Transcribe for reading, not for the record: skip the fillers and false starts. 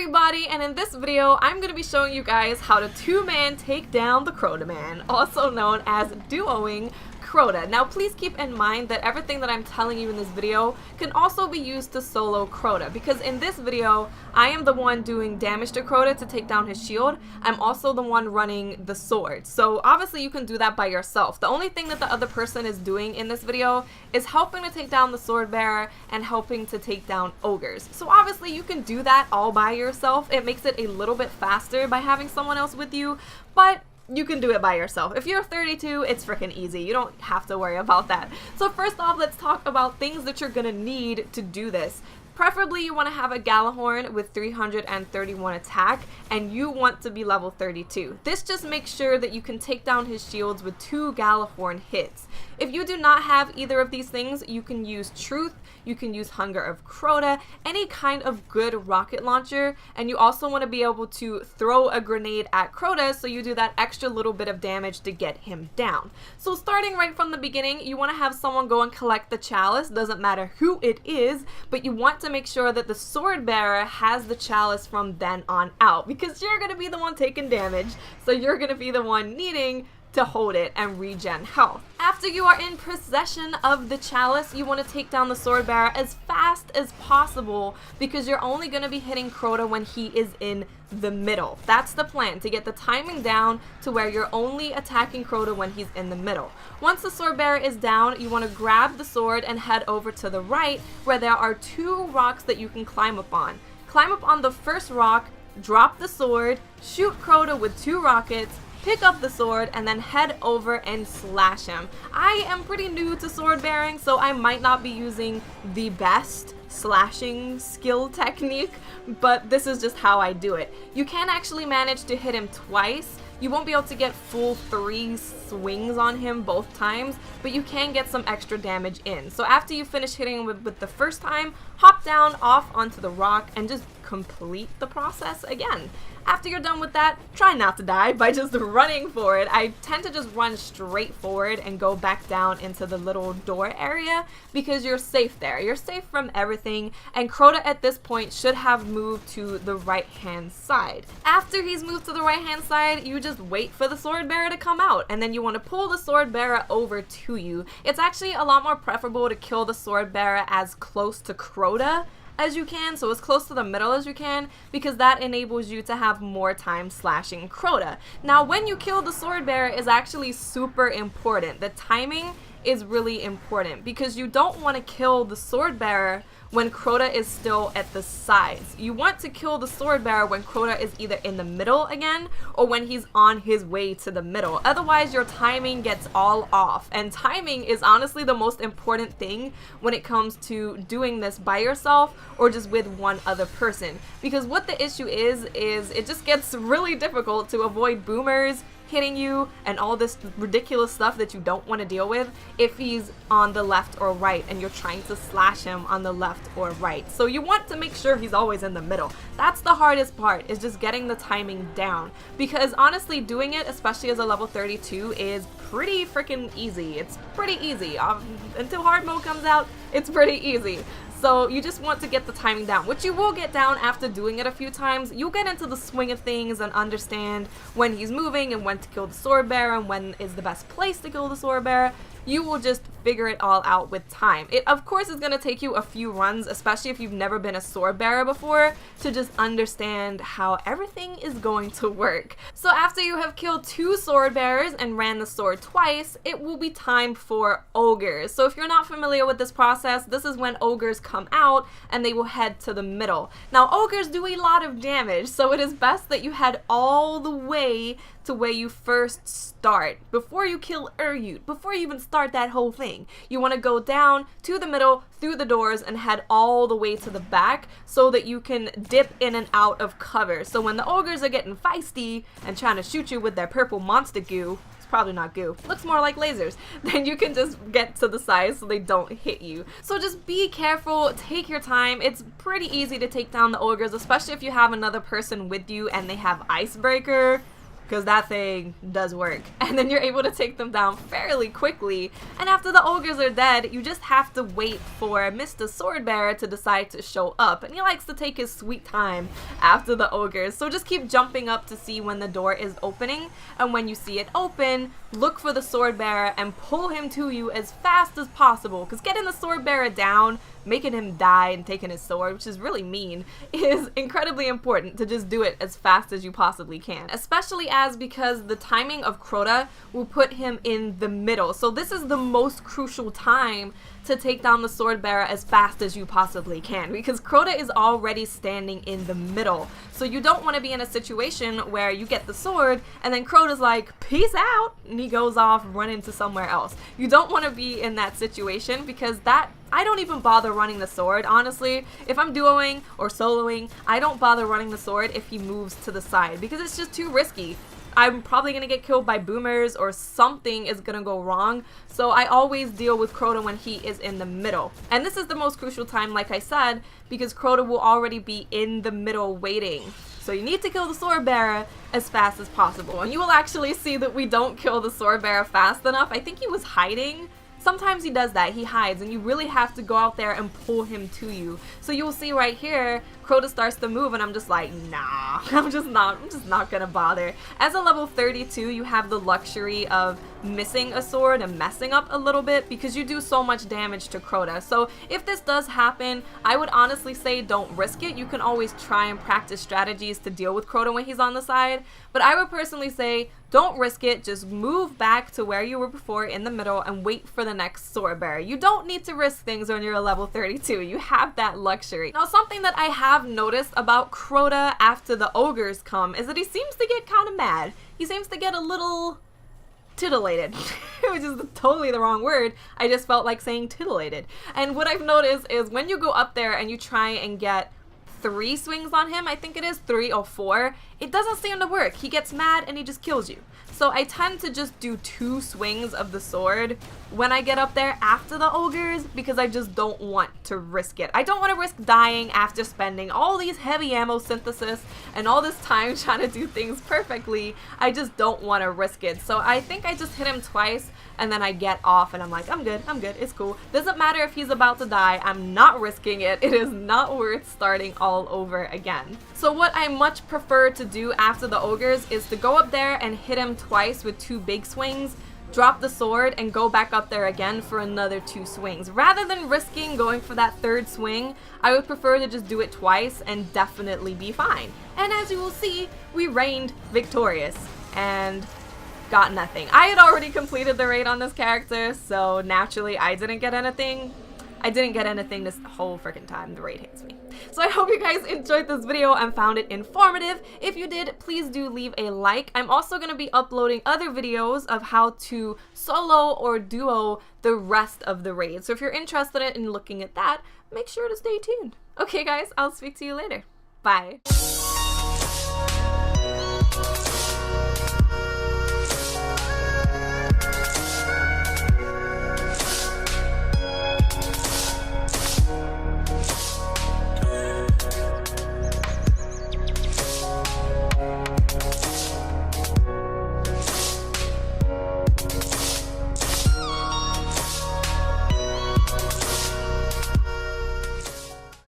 everybody, and in this video I'm going to be showing you guys how to two-man take down the Crota man, also known as duoing Crota. Now please keep in mind that everything that I'm telling you in this video can also be used to solo Crota, because in this video I am the one doing damage to Crota to take down his shield. I'm also the one running the sword, so obviously you can do that by yourself. The only thing that the other person is doing in this video is helping to take down the Swordbearer and helping to take down ogres. So obviously you can do that all by yourself. It makes it a little bit faster by having someone else with you, but you can do it by yourself. If you're 32, it's freaking easy. You don't have to worry about that. So first off, let's talk about things that you're gonna need to do this. Preferably you want to have a Galahorn with 331 attack, and you want to be level 32. This just makes sure that you can take down his shields with 2 Galahorn hits. If you do not have either of these things, you can use Truth, you can use Hunger of Crota, any kind of good rocket launcher, and you also want to be able to throw a grenade at Crota so you do that extra little bit of damage to get him down. So starting right from the beginning, you want to have someone go and collect the chalice. Doesn't matter who it is, but you want to make sure that the Swordbearer has the chalice from then on out, because you're going to be the one taking damage, so you're going to be the one needing to hold it and regen health. After you are in possession of the chalice, you want to take down the Swordbearer as fast as possible, because you're only going to be hitting Crota when he is in the middle. That's the plan, to get the timing down to where you're only attacking Crota when he's in the middle. Once the Swordbearer is down, you want to grab the sword and head over to the right, where there are 2 rocks that you can climb up on. Climb up on the first rock, drop the sword, shoot Crota with 2 rockets, pick up the sword, and then head over and slash him. I am pretty new to sword bearing, so I might not be using the best slashing skill technique, but this is just how I do it. You can actually manage to hit him twice. You won't be able to get full 3 swings on him both times, but you can get some extra damage in. So after you finish hitting him with the first time, hop down off onto the rock and just complete the process again. After you're done with that, try not to die by just running for it. I tend to just run straight forward and go back down into the little door area, because you're safe there. You're safe from everything, and Crota at this point should have moved to the right hand side. After he's moved to the right hand side, you just wait for the Swordbearer to come out, and then you want to pull the Swordbearer over to you. It's actually a lot more preferable to kill the Swordbearer as close to Crota as you can, so as close to the middle as you can, because that enables you to have more time slashing Crota. Now when you kill the Swordbearer is actually super important. The timing is really important, because you don't want to kill the Swordbearer when Crota is still at the sides. You want to kill the Swordbearer when Crota is either in the middle again, or when he's on his way to the middle. Otherwise your timing gets all off, and timing is honestly the most important thing when it comes to doing this by yourself or just with one other person, because what the issue is it just gets really difficult to avoid boomers hitting you and all this ridiculous stuff that you don't want to deal with if he's on the left or right and you're trying to slash him on the left or right. So you want to make sure he's always in the middle. That's the hardest part, is just getting the timing down, because honestly doing it, especially as a level 32, is pretty freaking easy. It's pretty easy. Until hard mode comes out, it's pretty easy. So you just want to get the timing down, which you will get down after doing it a few times. You'll get into the swing of things and understand when he's moving and when to kill the Swordbearer and when is the best place to kill the Swordbearer. You will just figure it all out with time. It of course is going to take you a few runs, especially if you've never been a Swordbearer before, to just understand how everything is going to work. So after you have killed 2 Swordbearers and ran the sword twice, it will be time for ogres. So if you're not familiar with this process, this is when ogres come out and they will head to the middle. Now ogres do a lot of damage, so it is best that you head all the way to where you first start. Before you kill Uryut, before you even start that whole thing, you want to go down to the middle, through the doors, and head all the way to the back so that you can dip in and out of cover. So when the ogres are getting feisty and trying to shoot you with their purple monster goo, it's probably not goo, looks more like lasers, then you can just get to the side so they don't hit you. So just be careful, take your time. It's pretty easy to take down the ogres, especially if you have another person with you and they have Icebreaker. because that thing does work. And then you're able to take them down fairly quickly. And after the ogres are dead, you just have to wait for Mr. Swordbearer to decide to show up. And he likes to take his sweet time after the ogres. So just keep jumping up to see when the door is opening. And when you see it open, look for the Swordbearer and pull him to you as fast as possible. Because getting the Swordbearer down, making him die and taking his sword, which is really mean, is incredibly important to just do it as fast as you possibly can. Especially because the timing of Crota will put him in the middle. So this is the most crucial time to take down the Swordbearer as fast as you possibly can, because Crota is already standing in the middle. So you don't want to be in a situation where you get the sword and then Crota's like, peace out, and he goes off running to somewhere else. You don't want to be in that situation, because I don't even bother running the sword, honestly. If I'm duoing or soloing, I don't bother running the sword if he moves to the side, because it's just too risky. I'm probably going to get killed by boomers or something is going to go wrong. So I always deal with Crota when he is in the middle. And this is the most crucial time, like I said, because Crota will already be in the middle waiting. So you need to kill the Swordbearer as fast as possible. And you will actually see that we don't kill the Swordbearer fast enough. I think he was hiding. Sometimes he does that, he hides, and you really have to go out there and pull him to you. So you'll see right here, Crota starts to move and I'm just like, nah, I'm just not gonna bother. As a level 32, you have the luxury of missing a sword and messing up a little bit because you do so much damage to Crota. So if this does happen, I would honestly say don't risk it. You can always try and practice strategies to deal with Crota when he's on the side, but I would personally say don't risk it. Just move back to where you were before in the middle and wait for the next Swordbearer. You don't need to risk things when you're a level 32. You have that luxury. Now, something that I have noticed about Crota after the ogres come is that he seems to get kind of mad. He seems to get a little titillated, which is totally the wrong word. I just felt like saying titillated. And what I've noticed is when you go up there and you try and get 3 swings on him, I think it is 3 or 4, it doesn't seem to work. He gets mad and he just kills you. So I tend to just do 2 swings of the sword when I get up there after the ogres, because I just don't want to risk it. I don't want to risk dying after spending all these heavy ammo synthesis and all this time trying to do things perfectly. I just don't want to risk it. So I think I just hit him twice and then I get off and I'm like, I'm good, it's cool. Doesn't matter if he's about to die, I'm not risking it. It is not worth starting all over again. So what I much prefer to do after the ogres is to go up there and hit him twice with 2 big swings, drop the sword, and go back up there again for another 2 swings. Rather than risking going for that 3rd swing, I would prefer to just do it twice and definitely be fine. And as you will see, we reigned victorious and got nothing. I had already completed the raid on this character, so naturally I didn't get anything. This whole freaking time. The raid hates me. So I hope you guys enjoyed this video and found it informative. If you did, please do leave a like. I'm also going to be uploading other videos of how to solo or duo the rest of the raid. So if you're interested in looking at that, make sure to stay tuned. Okay guys, I'll speak to you later. Bye.